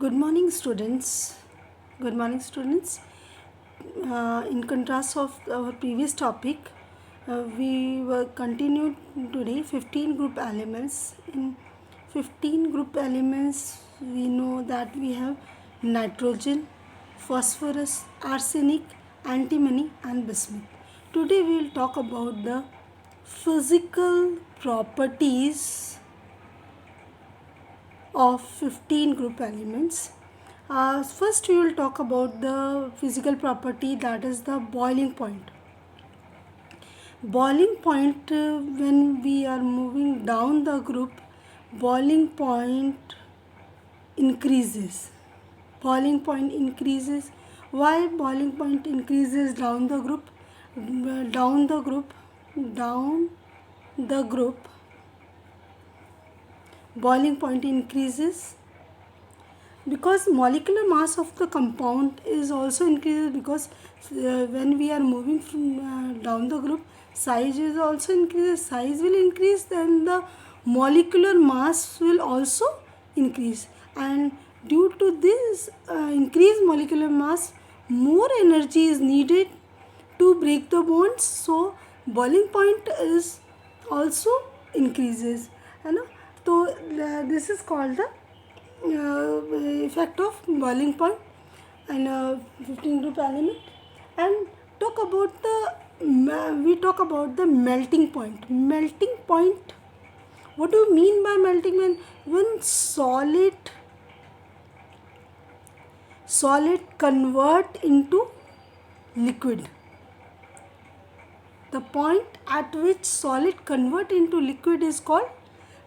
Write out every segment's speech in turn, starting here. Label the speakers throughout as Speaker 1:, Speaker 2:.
Speaker 1: Good morning, students. Good morning, students. In contrast of our previous topic, we were continued today 15 group elements. In 15 group elements, we know that we have nitrogen, phosphorus, arsenic, antimony, and bismuth. Today, we will talk about the physical properties of 15 group elements. First, we will talk about the physical property, that is the boiling point. Boiling point, when we are moving down the group, boiling point increases. Boiling point increases. Why boiling point increases down the group? Down the group, boiling point increases because molecular mass of the compound is also increases, because when we are moving from down the group, size is also increases. Size will increase, then the molecular mass will also increase, and due to this increased molecular mass, more energy is needed to break the bonds. So boiling point is also increases, है ना. So this is called the effect of boiling point and 15 group element. And we talk about the melting point. Melting point, what do you mean by melting point? When solid convert into liquid. The point at which solid convert into liquid is called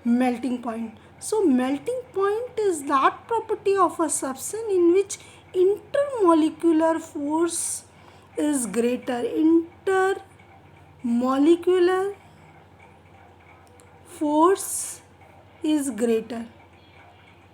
Speaker 1: melting point. So melting point is that property of a substance in which intermolecular force is greater. Intermolecular force is greater.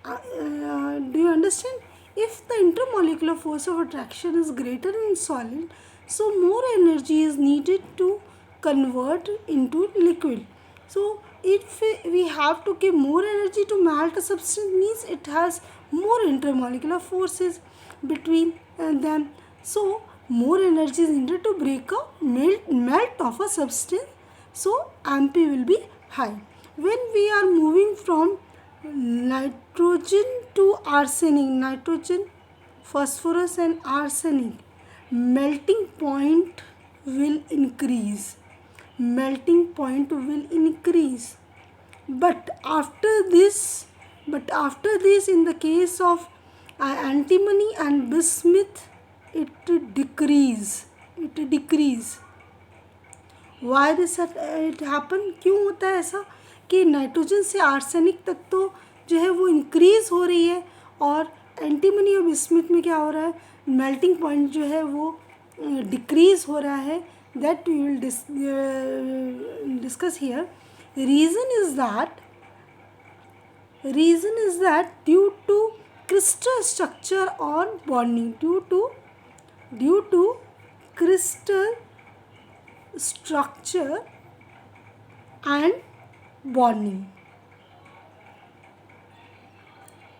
Speaker 1: Do you understand? If the intermolecular force of attraction is greater in solid, so more energy is needed to convert into liquid. So if we have to give more energy to melt a substance, means it has more intermolecular forces between them. So more energy is needed to break a melt of a substance. So MP will be high. When we are moving from nitrogen to arsenic, phosphorus and arsenic, melting point will increase. But after this, in the case of antimony and bismuth, it decrease. Why this it happen? क्यों होता है ऐसा कि nitrogen से arsenic तक तो जो है वो इंक्रीज हो रही है, और एंटीमनी और बिस्मिथ में क्या हो रहा है, मेल्टिंग पॉइंट जो है वो डिक्रीज हो रहा है. That we will discuss here. Reason is that due to crystal structure or bonding, due to crystal structure and bonding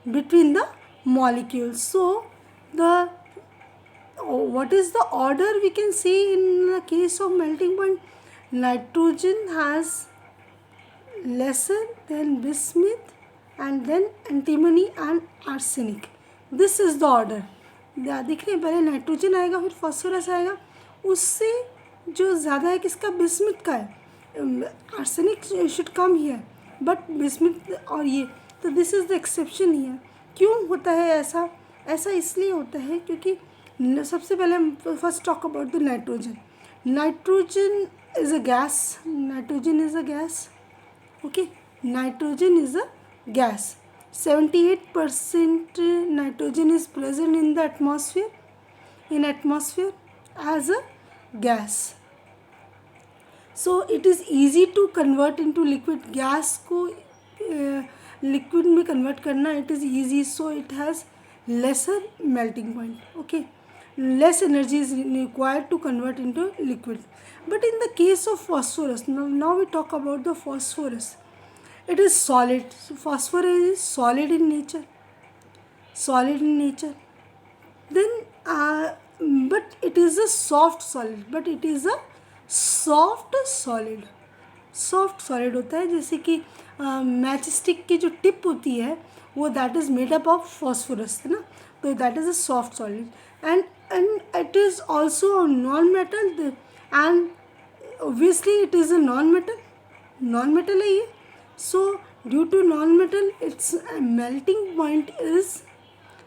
Speaker 1: between the molecules. So what is the order we can say in the case of melting point? Nitrogen has lesser than bismuth, and then antimony and arsenic. This is the order. देख रहे हैं, पहले nitrogen आएगा, फिर phosphorus आएगा, उससे जो ज़्यादा है किसका, बिस्मिथ का है. Arsenic should come here, but bismuth और ये, तो this is the exception here. क्यों होता है ऐसा? ऐसा इसलिए होता है क्योंकि सबसे पहले हम first talk about the nitrogen. Nitrogen is a gas. Okay, nitrogen is a gas. 78% nitrogen is present in the atmosphere, as a gas. So it is easy to convert into liquid. Gas को liquid में convert करना, it is easy, so it has lesser melting point. Okay, less energy is required to convert into liquid. But in the case of phosphorus, now we talk about the phosphorus. It is solid. So phosphorus is solid in nature. solid in nature. Then but it is a soft solid, but it is a soft solid. Soft solid होता है, जैसे कि match stick की जो tip होती है वो that is made up of phosphorus, है ना, तो that is a soft solid. And it is also non metal, and obviously it is a non metal, non metal है ये. So due to non metal its melting point is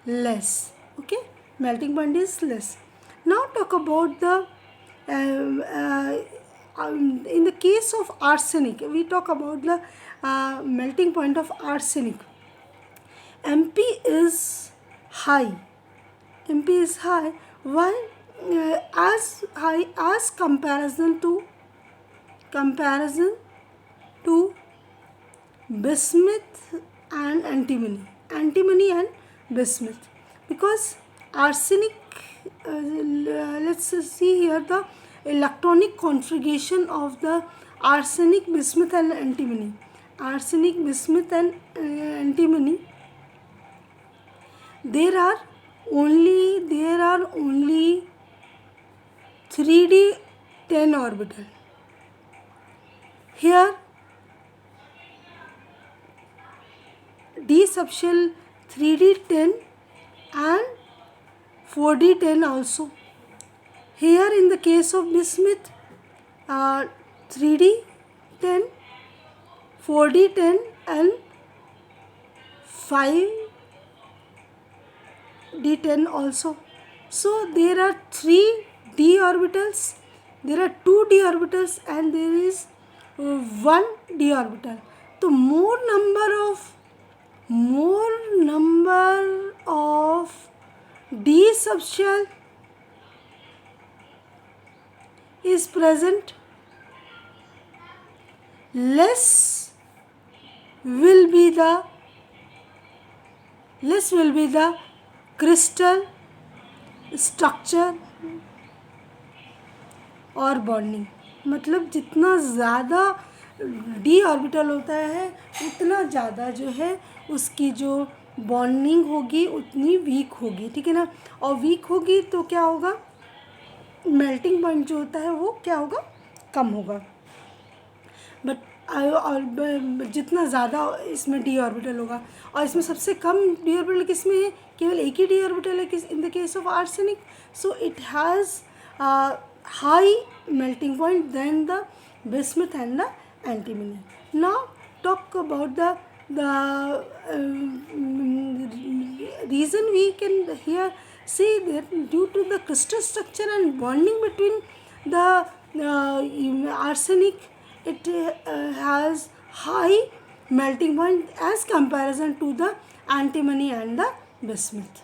Speaker 1: less. Okay, melting point is less. Now talk about the in the case of arsenic, we talk about the melting point of arsenic. mp is high, mp is high. Why? As high as comparison to bismuth and antimony and bismuth, because arsenic, let's see here the electronic configuration of the arsenic, bismuth and antimony. Arsenic, bismuth and antimony, there are only 3d10 orbital. Here d subshell 3d10 and 4d10 also. Here in the case of bismuth, 3d10, 4d10 and 5d10 also. So there are 3 d orbitals, there are 2 d orbitals, and there is 1 d orbital. So more number of d subshell is present, less will be the crystal structure और bonding. मतलब जितना ज़्यादा D orbital होता है उतना ज़्यादा जो है उसकी जो बॉन्डिंग होगी उतनी वीक होगी, ठीक है ना. और वीक होगी तो क्या होगा, मेल्टिंग पॉइंट जो होता है वो क्या होगा, कम होगा. बट जितना ज़्यादा इसमें डी ऑर्बिटल होगा, और इसमें सबसे कम डी ऑर्बिटल किस में है, केवल एक ही डी ऑर्बिटल है in the case of arsenic. So it has high melting point than the bismuth and the antimony. Now talk about the reason we can here say that due to the crystal structure and bonding between the arsenic, it has high melting point as comparison to the antimony and the bismuth.